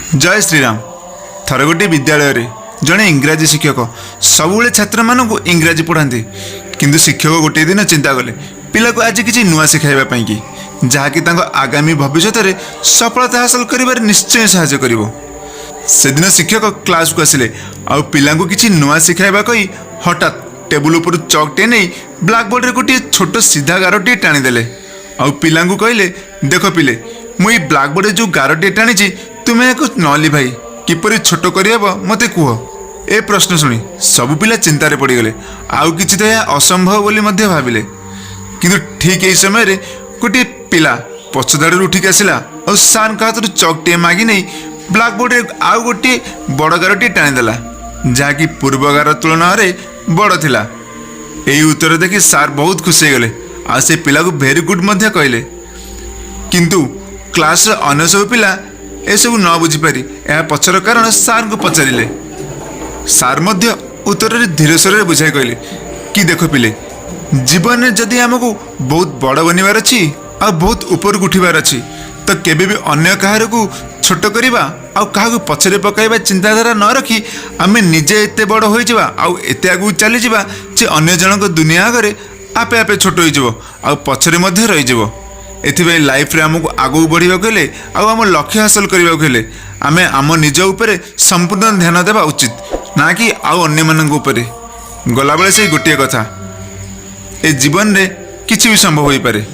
जय श्रीराम। थर गोटे विद्यालय जड़े इंग्राजी शिक्षक सबुले छात्र मानू इंग्राजी पढ़ाती किंतु शिक्षक गोटे दिन चिंता कले पिला को आज किसी नुआ शिखाइबा कि जहाँकि आगामी भविष्य में सफलता हासिल कर निश्चय साहाय्य कर। सेदिन शिक्षक क्लास को आसिले आउ पिला को किसी नुआ शिखाइबा कही हठात टेबुल उपर चकटे नहीं ब्लैकबोर्ड रे गोटे छोट सीधा गारटे टाणीदेले आउ पिला को कहले देख पिले मुई ब्लैकबोर्ड जो गारटे टाणी तुम्हें नली भाई किपरि छोट करहब मते कह। ए प्रश्न शुणी सबु पिला चिंतार पड़गले आउ किछि तो यह असंभव बोली मध्य भाविले किंतु ठीक यही समय गोटे पिला पछदाड़ू उठिक आसला और सार का हाथ चकटे मागी नहीं ब्लैकबोर्ड आउ गोटे बड़ गारटे टाणीदेला जहाँकि पूर्व गार तुलन बड़ थिला। यही उत्तर देखि सार बहुत खुशी गले आ से पिला को भेरी गुड मध्य कहले किंतु क्लास अन्य सब पिला एसबू न बुझीपारी यह पछर कारण सार को पचारे सार मध्य उत्तर धीरे स्वर बुझाई कहले कि देख पिले जीवन में जदि आमको बहुत बड़ बनवार अच्छी आ बहुत ऊपर उठिबार अच्छी तो केबे भी अन्य कहार को छोट करवा आ क्या पछरे पकाइबा चिंताधारा न रखी आमे निजे एते बड़ हो जावा आउ एते आगु चली जावा जे अन्य जनक दुनिया आगे आपे आपे छोट हो आ पछरे मध्य रही जावो। एथिबे लाइफ रे हमको आगु बढ़िबा हेले आउ हम लक्ष्य हासिल करबा हेले आमे आम निज उपरे संपूर्ण ध्यान देबा उचित ना कि आउ अन्य मानक उपरे गला बेले से गोटे कथा ए जीवन रे किछि भी संभव होई पारे।